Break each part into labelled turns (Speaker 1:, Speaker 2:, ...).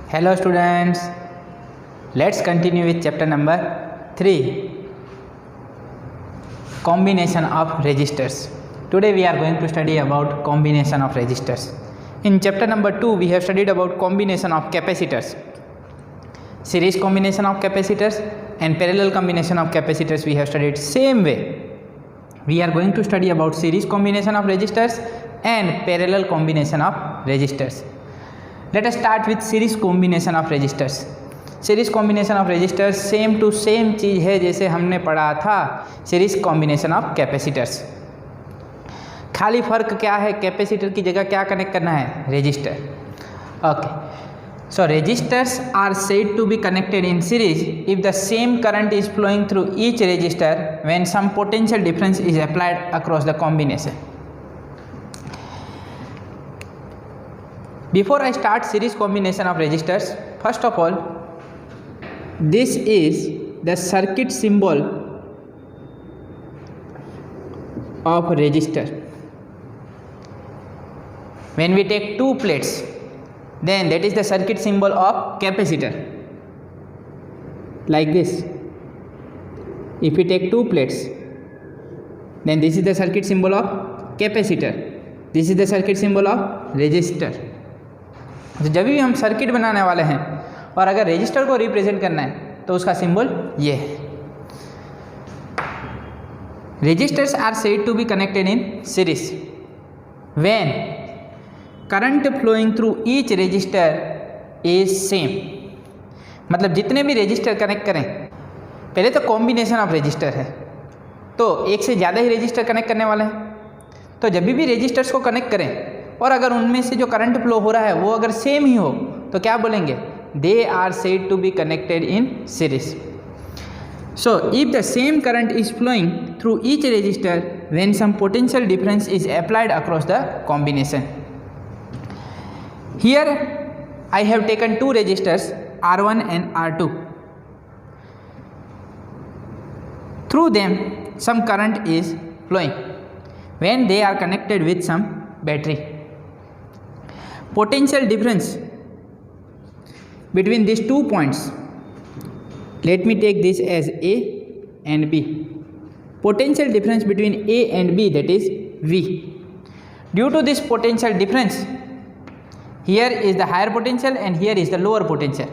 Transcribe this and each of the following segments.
Speaker 1: Hello students, let's continue with chapter number 3, combination of resistors. Today we are going to study about combination of resistors. In chapter number 2 we have studied about combination of capacitors, series combination of capacitors and parallel combination of capacitors we have studied. Same way we are going to study about series combination of resistors and parallel combination of resistors. Let us start with series combination of resistors. Series combination of resistors same to same चीज़ है जैसे हमने पढ़ा था series combination of capacitors. खाली फर्क क्या है, कैपेसिटर की जगह क्या कनेक्ट करना है, resistor. Okay, so resistors are said to be connected in series if the same current is flowing through each resistor when some potential difference is applied across the combination. Before I start series combination of resistors, first of all, this is the circuit symbol of resistor. When we take two plates, then that is the circuit symbol of capacitor. Like this. If we take two plates, then this is the circuit symbol of capacitor. This is the circuit symbol of resistor. तो जब भी हम circuit बनाने वाले हैं और अगर resistor को रिप्रेजेंट करना है तो उसका सिंबल ये है. Resistors are said to be connected in series when current flowing through each resistor is same. मतलब जितने भी रेजिस्टर कनेक्ट करें, पहले तो कॉम्बिनेशन ऑफ रेजिस्टर है तो एक से ज़्यादा ही रेजिस्टर कनेक्ट करने वाले हैं. तो जब भी रेजिस्टर्स को कनेक्ट करें और अगर उनमें से जो करंट फ्लो हो रहा है वो अगर सेम ही हो तो क्या बोलेंगे, they are said to be connected in series. So if the same current is flowing through each resistor when some potential difference is applied across the combination. Here I have taken two resistors R1 and R2. Through them some current is flowing when they are connected with some battery. Potential difference between these 2 points, let me take this as A and B. Potential difference between A and B, that is V. Due to this potential difference, here is the higher potential and here is the lower potential,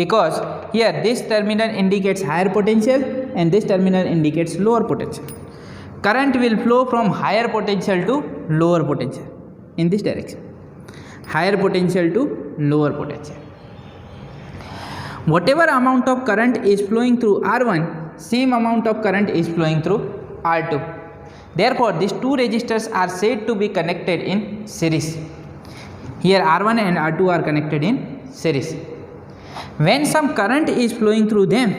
Speaker 1: because here this terminal indicates higher potential and this terminal indicates lower potential. Current will flow from higher potential to lower potential in this direction. Higher potential to lower potential. Whatever amount of current is flowing through R1, same amount of current is flowing through R2. Therefore, these two resistors are said to be connected in series. Here R1 and R2 are connected in series. When some current is flowing through them,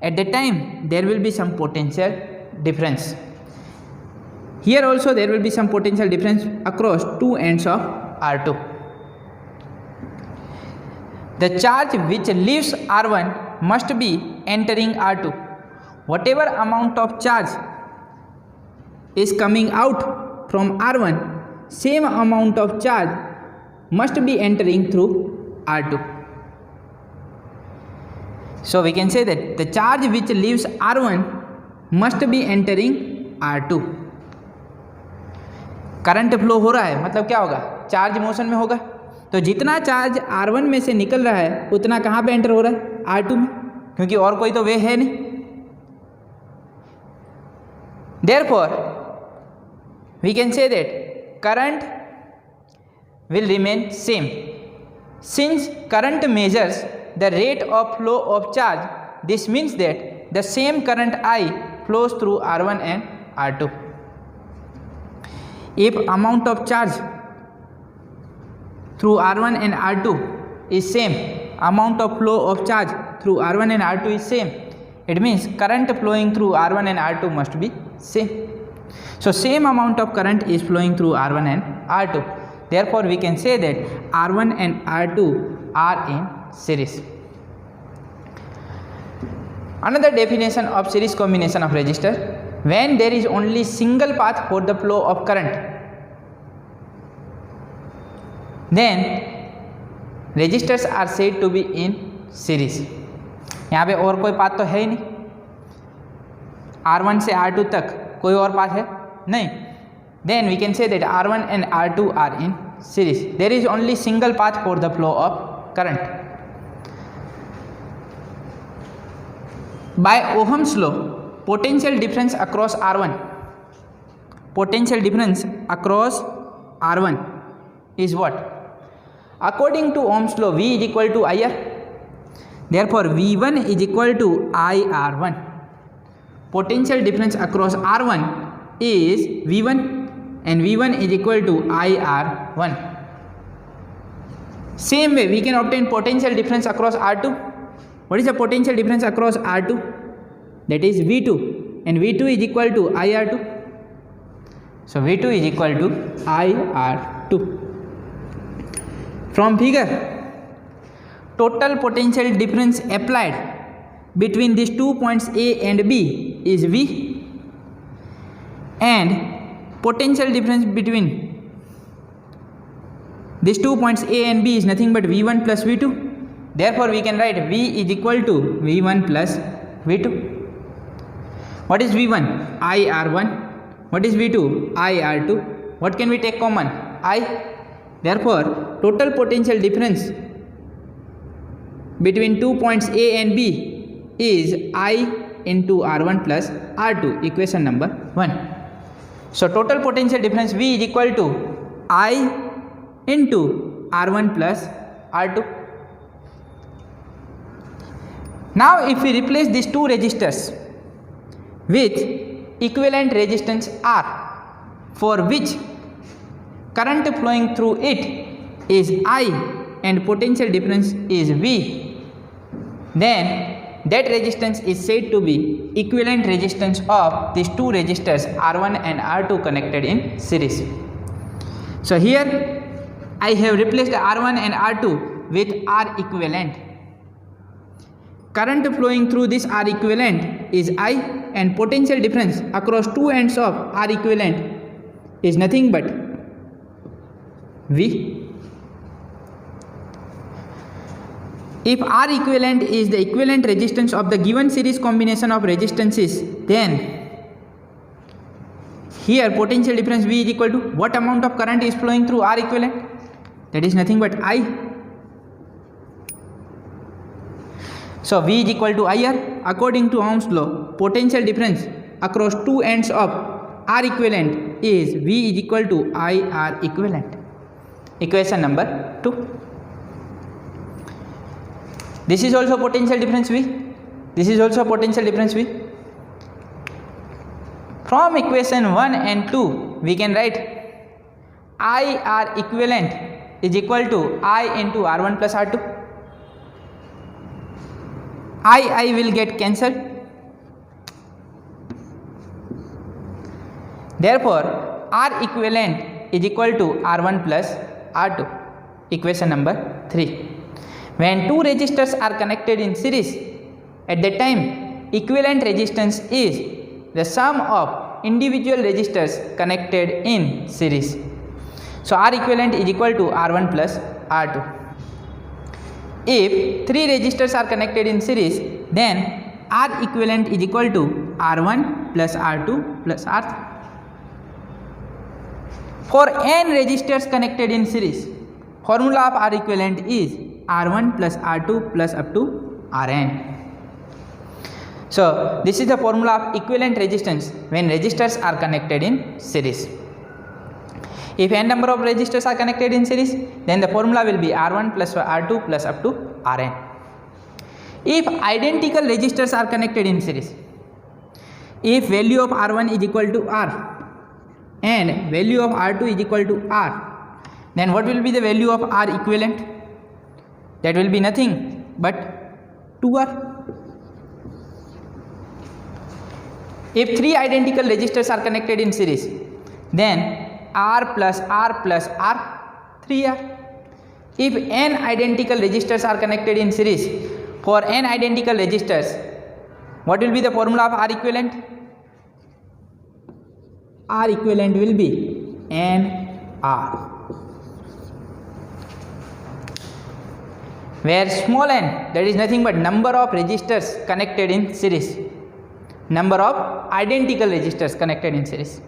Speaker 1: at that time there will be some potential difference. Here also there will be some potential difference across two ends of R2. The charge which leaves R1 must be entering R2. Whatever amount of charge is coming out from R1, same amount of charge must be entering through R2. So we can say that the charge which leaves R1 must be entering R2. Current flow हो रहा है मतलब क्या होगा, charge motion में होगा. तो जितना चार्ज R1 में से निकल रहा है उतना कहाँ पे एंटर हो रहा है, R2 में, क्योंकि और कोई तो वे है नहीं. Therefore, we can say that current will remain same. Since current measures the rate of flow of charge, this means that the same current I flows through R1 and R2. If amount of charge through R1 and R2 is same, amount of flow of charge through R1 and R2 is same, it means current flowing through R1 and R2 must be same. So same amount of current is flowing through R1 and R2. Therefore we can say that R1 and R2 are in series. Another definition of series combination of resistor, when there is only single path for the flow of current, then resistors are said to be in series. यहाँ पे और कोई path तो है ही नहीं, R1 से R2 तक कोई और पाथ है नहीं। Then we can say that R1 and R2 are in series. There is only single path for the flow of current. By Ohm's law, potential difference across R1 is what? According to Ohm's law, V is equal to IR. Therefore, V1 is equal to IR1. Potential difference across R1 is V1 and V1 is equal to IR1. Same way, we can obtain potential difference across R2. What is the potential difference across R2? That is V2, and V2 is equal to IR2. So V2 is equal to IR2. From figure, total potential difference applied between these 2 points A and B is V, and potential difference between these 2 points A and B is nothing but V1 plus V2. Therefore, we can write V is equal to V1 plus V2. What is V1? IR1. What is V2? IR2. What can we take common? I. Therefore, total potential difference between 2 points A and B is I into R1 plus R2, equation number 1. So, total potential difference V is equal to I into R1 plus R2. Now, if we replace these two resistors with equivalent resistance R, for which current flowing through it is I and potential difference is V, then that resistance is said to be equivalent resistance of these two resistors R1 and R2 connected in series. So here I have replaced R1 and R2 with R equivalent. Current flowing through this R equivalent is I, and potential difference across two ends of R equivalent is nothing but V. If R equivalent is the equivalent resistance of the given series combination of resistances, then here potential difference V is equal to what amount of current is flowing through R equivalent? That is nothing but I. So V is equal to IR. According to Ohm's law, potential difference across two ends of R equivalent is V is equal to IR equivalent. Equation number 2. This is also potential difference V. This is also potential difference V. From equation 1 and 2, we can write IR equivalent is equal to I into R1 plus R2. I will get cancelled. Therefore, R equivalent is equal to R1 plus R2. Equation number 3. When two resistors are connected in series, at that time equivalent resistance is the sum of individual resistors connected in series. So R equivalent is equal to R1 plus R2. If three resistors are connected in series, then R equivalent is equal to R1 plus R2 plus R3. For n resistors connected in series, formula of R equivalent is R1 plus R2 plus up to Rn. So this is the formula of equivalent resistance when resistors are connected in series. If n number of resistors are connected in series, then the formula will be R1 plus R2 plus up to Rn. If identical resistors are connected in series, if value of R1 is equal to R and value of R2 is equal to R, then what will be the value of R equivalent? That will be nothing but 2R. If three identical resistors are connected in series, then R plus R plus R, 3R. If n identical resistors are connected in series, for n identical resistors, what will be the formula of R equivalent? R equivalent will be NR. where small n, that is nothing but number of resistors connected in series, number of identical resistors connected in series.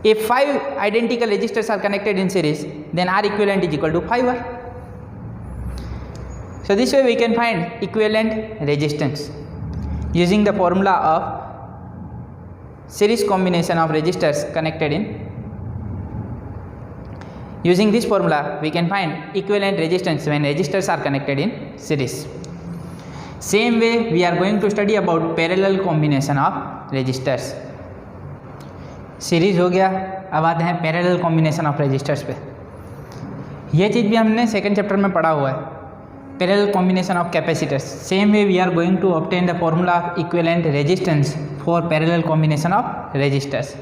Speaker 1: If 5 identical resistors are connected in series, then R equivalent is equal to 5R. So this way we can find equivalent resistance using the formula of series combination of resistors connected in. Using this formula we can find equivalent resistance when resistors are connected in series. Same way we are going to study about parallel combination of resistors. Series हो गया, अब आते हैं parallel combination of resistors पे. ये चीज़ भी हमने second chapter में पढ़ा हुआ है, parallel combination of capacitors. Same way we are going to obtain the formula of equivalent resistance for parallel combination of resistors.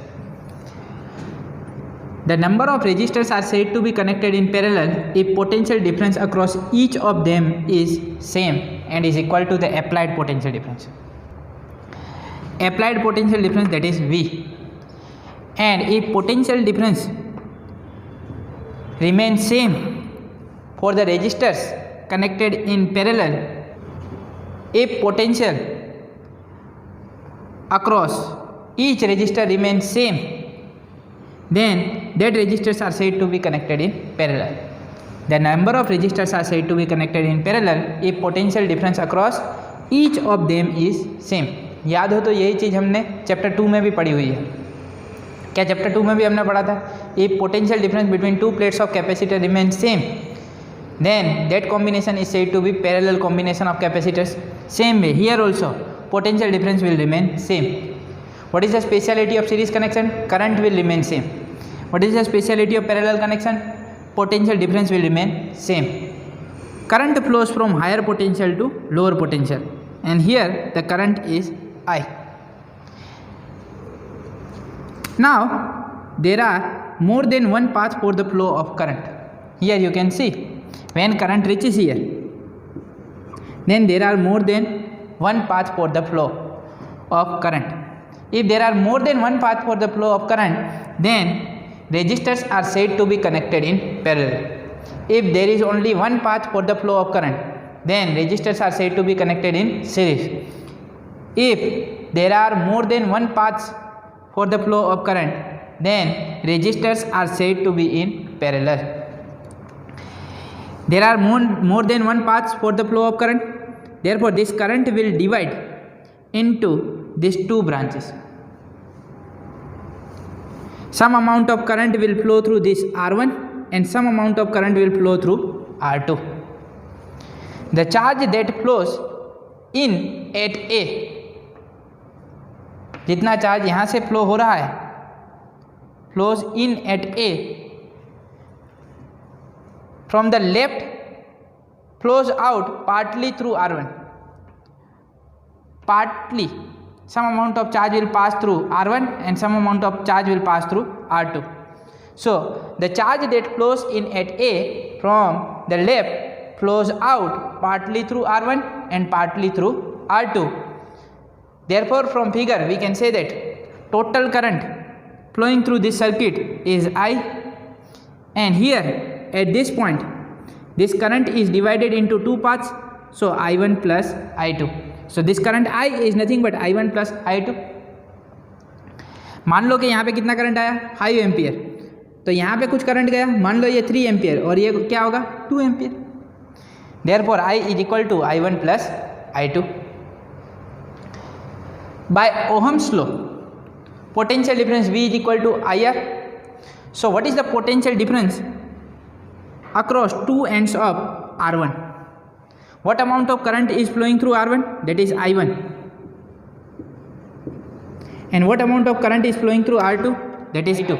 Speaker 1: The number of resistors are said to be connected in parallel if potential difference across each of them is same and is equal to the applied potential difference. Applied potential difference, that is V. And if potential difference remains same for the resistors connected in parallel, if potential across each resistor remains same, then that resistors are said to be connected in parallel. The number of resistors are said to be connected in parallel if potential difference across each of them is same. याद हो तो यही चीज़ हमने chapter 2 में भी पढ़ी हुई है. क्या चैप्टर 2 में भी हमने पढ़ा था? If potential difference between two plates of capacitor remain same, then that combination is said to be parallel combination of capacitors. Same way here also potential difference will remain same. What is the speciality of series connection? Current will remain same. What is the speciality of parallel connection? Potential difference will remain same. Current flows from higher potential to lower potential, and here the current is I. Now there are more than one path for the flow of current. Here you can see when current reaches here, then there are more than one path for the flow of current. If there are more than one path for the flow of current, then resistors are said to be connected in parallel. If there is only one path for the flow of current, then resistors are said to be connected in series. If there are more than one path for the flow of current, then resistors are said to be in parallel. There are more than one path for the flow of current, therefore this current will divide into these two branches. Some amount of current will flow through this R1 and some amount of current will flow through R2. The charge that flows in at A, जितना charge यहाँ से flow हो रहा है, flows in at A from the left flows out partly through R1. Partly, some amount of charge will pass through R1 and some amount of charge will pass through R2. So the charge that flows in at A from the left flows out partly through R1 and partly through R2. Therefore from figure we can say that total current flowing through this circuit is I, and here at this point this current is divided into two paths, so I1 plus I2. So this current I is nothing but I1 plus I2. मान लो कि यहाँ पे कितना current आया, 5 ampere, तो यहाँ पे कुछ करंट गया, मान लो ये 3 एम्पियर और ये क्या होगा 2 ampere. Therefore I is equal to I1 plus I2. By Ohm's law, potential difference V is equal to IR. So what is the potential difference across two ends of R1? What amount of current is flowing through R1? That is I1. And what amount of current is flowing through R2? That is I2.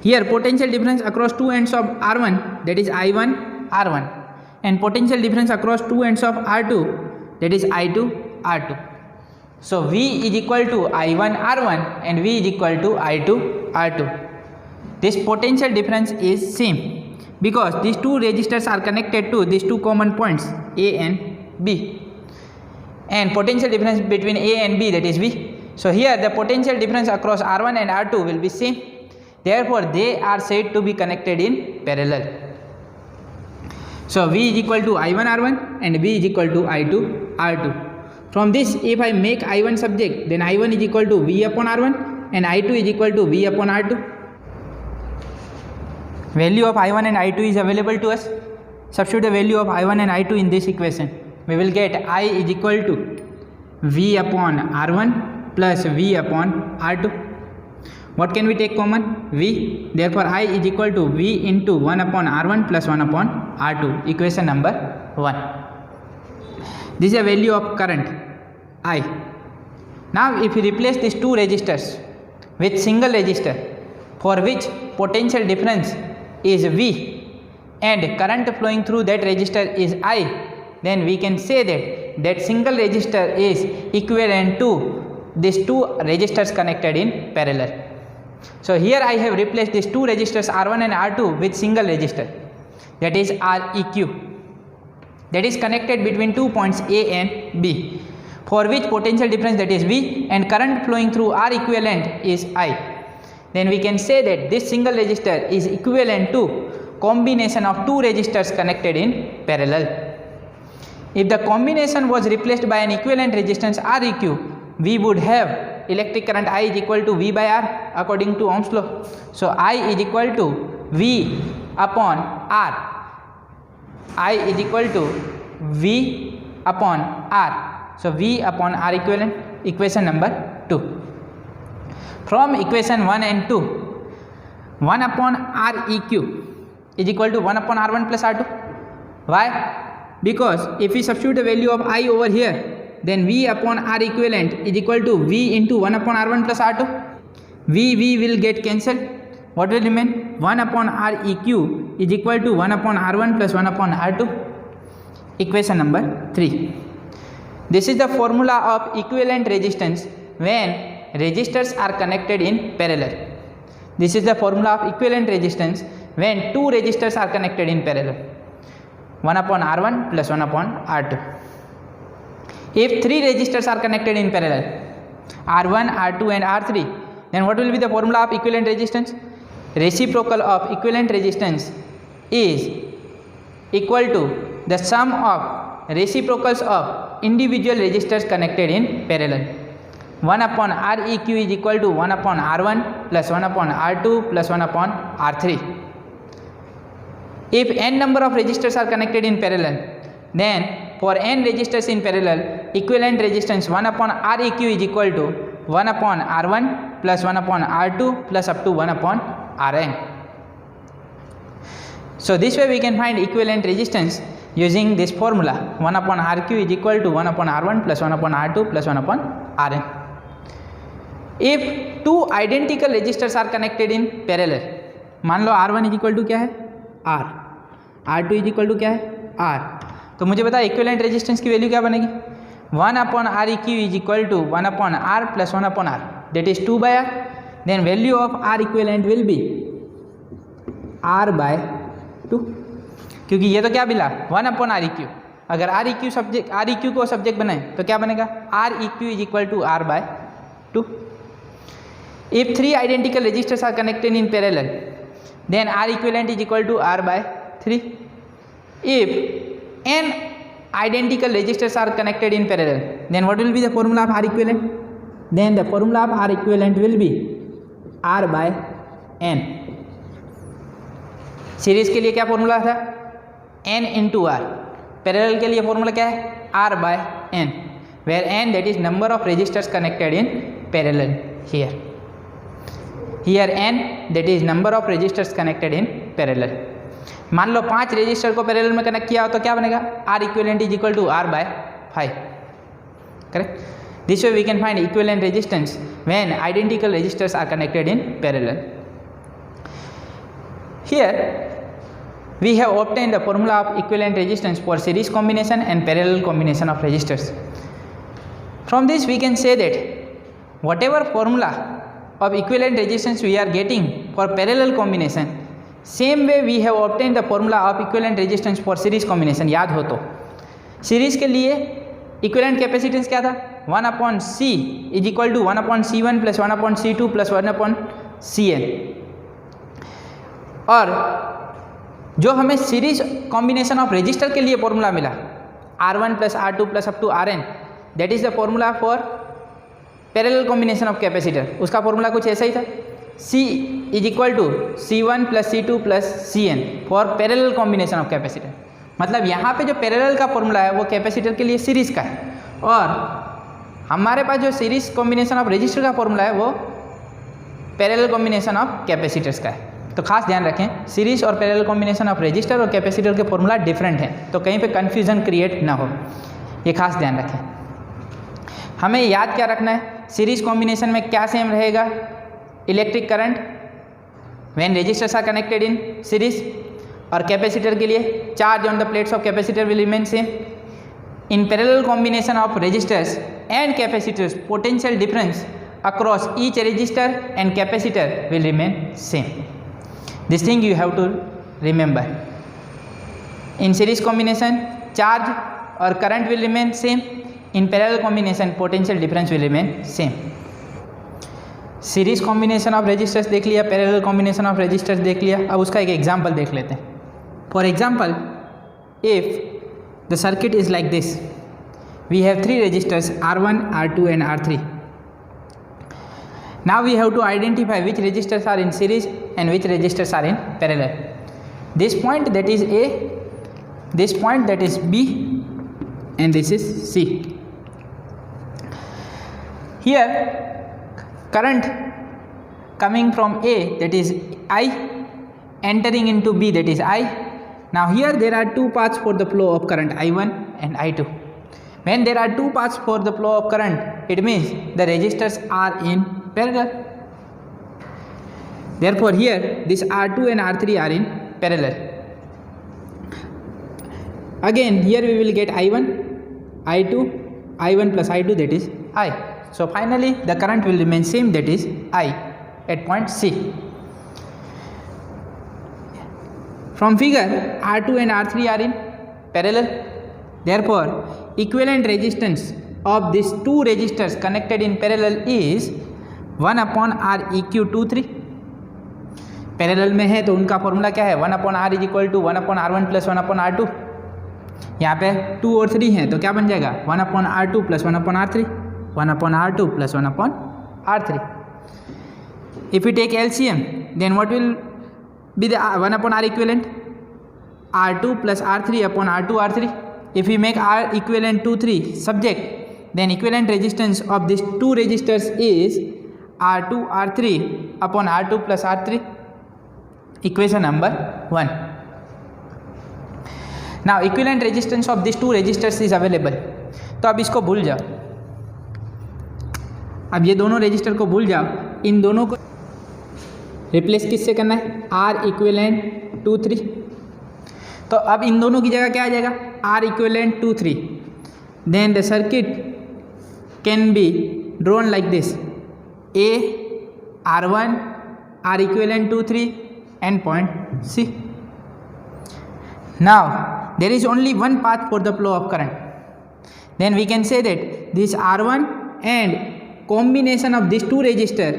Speaker 1: Here potential difference across two ends of R1, that is I1 R1, and potential difference across two ends of R2, that is I2 R2. So V is equal to I1 R1 and V is equal to I2 R2. This potential difference is same because these two resistors are connected to these two common points A and B, and potential difference between A and B, that is V. So here the potential difference across R1 and R2 will be same, therefore they are said to be connected in parallel. So V is equal to I1 R1 and V is equal to I2 R2. From this, if I make I1 subject, then I1 is equal to V upon R1 and I2 is equal to V upon R2. Value of I1 and I2 is available to us. Substitute the value of I1 and I2 in this equation. We will get I is equal to V upon R1 plus V upon R2. What can we take common? V. Therefore, I is equal to V into 1 upon R1 plus 1 upon R2. Equation number 1. This is a value of current I. Now, if we replace these two resistors with single resistor for which potential difference is V and current flowing through that resistor is I, then we can say that single resistor is equivalent to these two resistors connected in parallel. So here I have replaced these two resistors R1 and R2 with single resistor, that is Req, that is connected between 2 points A and B, for which potential difference, that is V, and current flowing through R equivalent is I. Then we can say that this single resistor is equivalent to combination of two resistors connected in parallel. If the combination was replaced by an equivalent resistance Req, we would have electric current I is equal to V by R according to Ohm's law. So I is equal to V upon R. I is equal to V upon R. So V upon R equivalent, equation number 2. From equation 1 and 2, 1 upon Req is equal to 1 upon R1 plus R2. Why? Because if we substitute the value of I over here, then V upon R equivalent is equal to V into 1 upon R1 plus R2. V will get cancelled. What will remain? 1 upon Req is equal to 1 upon R1 plus 1 upon R2. Equation number 3. This is the formula of equivalent resistance when resistors are connected in parallel. This is the formula of equivalent resistance when two resistors are connected in parallel. 1 upon R1 plus 1 upon R2. If three resistors are connected in parallel, R1, R2 and R3, then what will be the formula of equivalent resistance? Reciprocal of equivalent resistance is equal to the sum of reciprocals of individual resistors connected in parallel. 1 upon Req is equal to 1 upon R1 plus 1 upon R2 plus 1 upon R3. If n number of resistors are connected in parallel, then for n resistors in parallel, equivalent resistance 1 upon Req is equal to 1 upon R1 plus 1 upon R2 plus up to 1 upon Rn. So this way we can find equivalent resistance using this formula. 1 upon Req is equal to 1 upon R1 plus 1 upon R2 plus 1 upon Rn. If two identical resistors are connected in parallel, मान लो R1 is equal to क्या है R, R2 is equal to क्या है R, तो मुझे बता equivalent resistance की value क्या बनेगी? 1 upon Req is equal to 1 upon R plus 1 upon R, that is 2 by R. Then value of R equivalent will be R by 2, क्योंकि ये तो क्या मिला 1 अपॉन Req. अगर Req को सब्जेक्ट बनाए तो क्या बनेगा? Req is equal to R by 2. If three identical resistors are connected in parallel, then R equivalent is equal to R by 3. If n identical resistors are connected in parallel, then what will be the formula of R equivalent? Then the formula of R equivalent will be R by n. Series के लिए क्या formula था? n into R. Parallel के लिए formula क्या है? R by n, where n that is number of resistors connected in parallel here. Here n that is number of resistors connected in parallel. मान लो 5 resistor को parallel में connect किया हो तो क्या बनेगा? R equivalent is equal to R by 5. Correct? This way we can find equivalent resistance when identical resistors are connected in parallel. Here we have obtained the formula of equivalent resistance for series combination and parallel combination of resistors. From this we can say that whatever formula of equivalent resistance we are getting for parallel combination, same way we have obtained the formula of equivalent resistance for series combination. याद हो तो series के लिए equivalent capacitance क्या था? 1 upon C is equal to 1 upon C1 plus 1 upon C2 plus 1 upon Cn. और जो हमें सीरीज कॉम्बिनेशन ऑफ रेजिस्टर के लिए फॉर्मूला मिला R1 plus R2 plus up to Rn, that is the formula for parallel combination of capacitor. उसका formula कुछ ऐसा ही था, C is equal to C1 plus C2 plus Cn for parallel combination of capacitor. मतलब यहाँ पे जो parallel का फॉर्मूला है वो कैपेसिटर के लिए सीरीज का है, और हमारे पास जो सीरीज कॉम्बिनेशन ऑफ रेजिस्टर का फॉर्मूला है वो पैरेलल कॉम्बिनेशन ऑफ कैपेसिटर्स का है। तो खास ध्यान रखें, सीरीज और पैरेलल कॉम्बिनेशन ऑफ रेजिस्टर और कैपेसिटर के फॉर्मूला डिफरेंट हैं, तो कहीं पे कन्फ्यूजन क्रिएट ना हो, ये खास ध्यान रखें। हमें याद क्या रखना है, सीरीज कॉम्बिनेशन में क्या सेम रहेगा, electric current when resistors are connected in series, और कैपेसिटर के लिए charge on the plates of capacitor will remain same. In parallel combination of resistors and capacitors potential difference across each resistor and capacitor will remain same. This thing you have to remember. In series combination charge or current will remain same, in parallel combination potential difference will remain same. Series combination of resistors देख लिया, parallel combination of resistors देख लिया। अब उसका एक example देख लेते हैं। For example, if the circuit is like this, we have 3 resistors R1, R2 and R3. Now we have to identify which resistors are in series and which resistors are in parallel. This point that is A, this point that is B, and this is C. Here current coming from A, that is I, entering into B, that is I. Now here there are 2 paths for the flow of current, I1 and I2. When there are 2 paths for the flow of current, it means the resistors are in parallel. Therefore here this R2 and R3 are in parallel. Again here we will get I1, I2, I1 plus I2, that is I. So finally the current will remain same, that is I at point C. From figure R2 and R3 are in parallel. Therefore equivalent resistance of these 2 resistors connected in parallel is 1 upon R eq23. Parallel में है तो उनका formula क्या है, 1 upon R is equal to 1 upon R1 plus 1 upon R2। यहाँ पे 2 और 3 हैं तो क्या बन जाएगा, 1 upon R2 plus 1 upon R3, 1 upon R2 plus 1 upon R3। If you take LCM then what will be the 1 upon R equivalent, R2 plus R3 upon R2 R3। If you make R equivalent 2 3 subject, then equivalent resistance of these 2 resistors is R2 R3 upon R2 plus R3, equation number 1. Now equivalent resistance of these 2 resistors is available. तो अब इसको भूल जाओ, अब ये दोनों resistor को भूल जाओ, इन दोनों को रिप्लेस किससे करना है, R इक्विवेलेंट 2 3। तो अब इन दोनों की जगह क्या आ जाएगा, R equivalent 2 3। Then the circuit can be drawn like this, A, R1, R equivalent 2 3 and point C. Now there is only one path for the flow of current, then we can say that this R1 and combination of these 2 resistors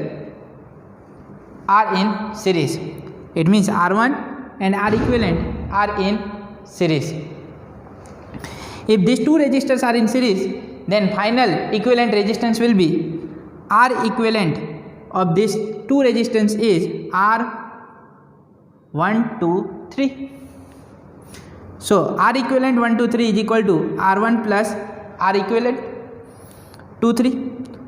Speaker 1: are in series. It means R1 and R equivalent are in series. If these 2 resistors are in series, then final equivalent resistance will be R equivalent of this 2 resistance is R1 2 3. So R equivalent 1 2 3 is equal to R1 plus R equivalent 2 3.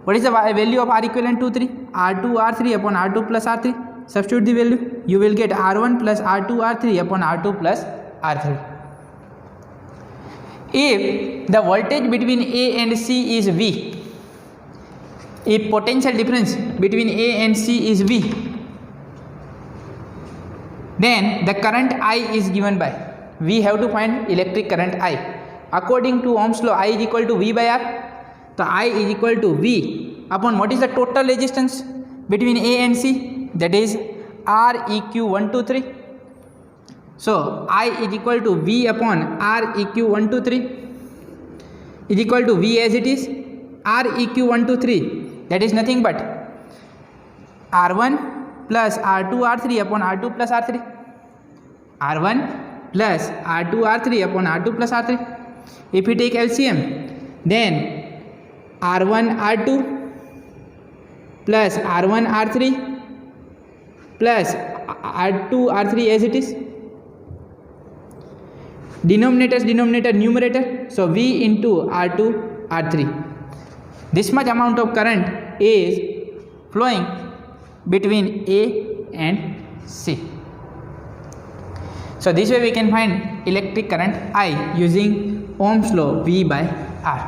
Speaker 1: What is the value of R equivalent 2 3? R2 R3 upon R2 plus R3. Substitute the value, you will get R1 plus R2 R3 upon R2 plus R3. If the voltage between A and C is V, if potential difference between A and C is V, then the current I is given by, we have to find electric current I. According to Ohm's law, I is equal to V by R. So I is equal to V upon what is the total resistance between A and C, that is R eq 1 2 3. So I is equal to V upon R eq 1 2 3 is equal to V as it is R eq 1 2 3, that is nothing but R1 plus R2 R3 upon R2 plus R3. R1 plus R2 R3 upon R2 plus R3. If we take LCM, then R1 R2 plus R1 R3 plus R2 R3 as it is. Denominator numerator, so V into R2 R3. This much amount of current is flowing between A and C. So this way we can find electric current I using Ohm's law V by R.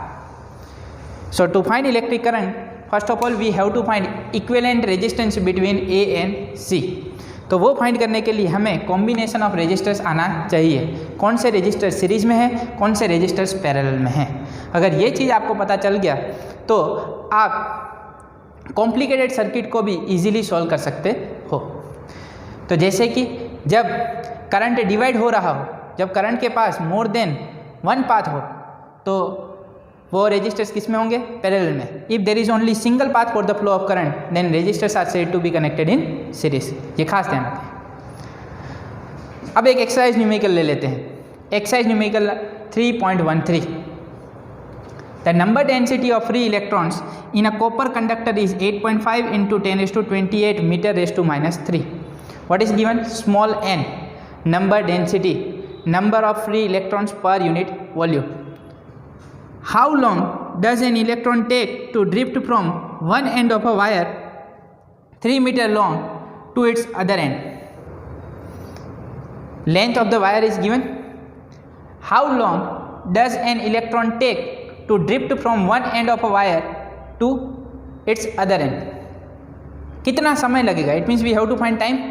Speaker 1: So to find electric current, first of all we have to find equivalent resistance between A and C. तो वो find करने के लिए हमें combination of resistors आना चाहिए, कौन से रेजिस्टर सीरीज़ में है, कौन से रेजिस्टर्स पैरेलल में हैं। अगर ये चीज़ आपको पता चल गया तो आप कॉम्प्लिकेटेड सर्किट को भी इजीली सॉल्व कर सकते हो। तो जैसे कि जब करंट डिवाइड हो रहा हो, जब करंट के पास मोर देन वन पाथ हो, तो वो रेजिस्टर्स किस में होंगे, पैरेलल में। If there is only single path for the flow of current then resistors are said to be connected in series. ये खास ध्यान रखें। अब एक एक्सरसाइज न्यूमेरिकल ले लेते हैं। Exercise numerical 3.13। The number density of free electrons in a copper conductor is 8.5 into 10⁻28 meter raise to -3. What is given? Small n, number density, number of free electrons per unit volume. How long does an electron take to drift from one end of a wire 3 meter long to its other end? Length of the wire is given. How long does an electron take to drift from one end of a wire to its other end? कितना समय लगेगा? It means we have to find time.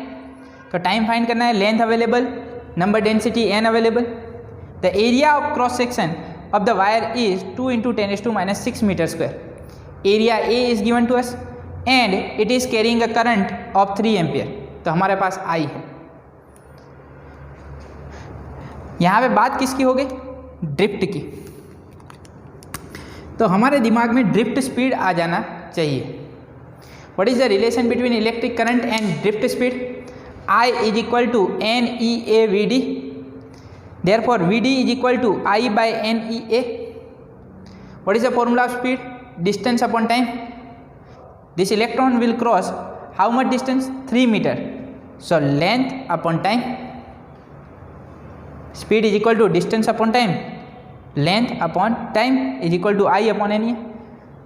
Speaker 1: तो time find करना है, length available, number density n available. The area of cross section of the wire is 2 into 10⁻⁶ meter square. Area A is given to us and it is carrying a current of 3 ampere. तो हमारे पास I है. यहाँ पे बात किसकी हो गई? Drift की. तो हमारे दिमाग में ड्रिफ्ट स्पीड आ जाना चाहिए. What is the relation between electric current and drift speed? I is equal to NEA/VD. Therefore, VD is equal to I by NEA. What is the formula of speed? Distance upon time. This electron will cross how much distance? 3 meter. So, length upon time. Speed is equal to distance upon time. Length upon time is equal to I upon NEA.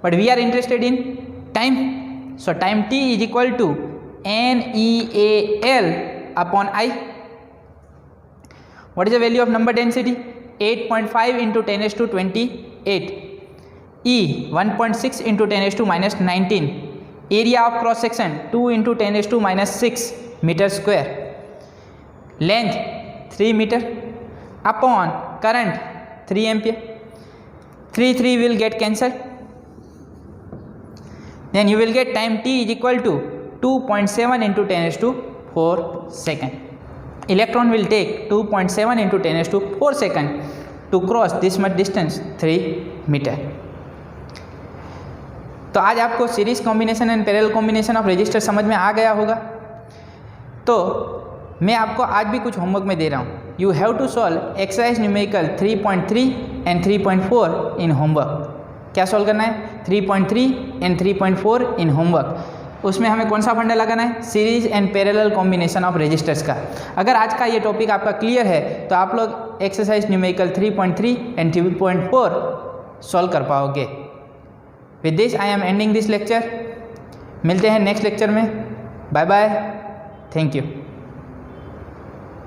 Speaker 1: But we are interested in time. So, time T is equal to NEAL upon I. What is the value of number density? 8.5 into 10⁻28. E 1.6 into 10⁻⁻19. Area of cross section 2 into 10⁻⁻6 meter square. Length 3 meter upon current 3 ampere. 3 will get cancelled. Then you will get time T is equal to 2.7 into 10⁻⁴ second. Electron will take 2.7 into 10⁻⁴ second to cross this much distance 3 meter. तो आज आपको series combination and parallel combination of resistor समझ में आ गया होगा. तो मैं आपको आज भी कुछ होमवर्क में दे रहा हूँ. You have to solve exercise numerical 3.3 and 3.4 in homework. क्या सॉल्व करना है? 3.3 एंड 3.4 इन होमवर्क. उसमें हमें कौन सा फंडा लगाना है? Series and parallel combination of resistors का. अगर आज का ये टॉपिक आपका क्लियर है तो आप लोग एक्सरसाइज न्यूमेरिकल 3.3 एंड 3.4 सॉल्व कर पाओगे. With this I am ending this lecture. मिलते हैं नेक्स्ट लेक्चर में. Bye bye. Thank you.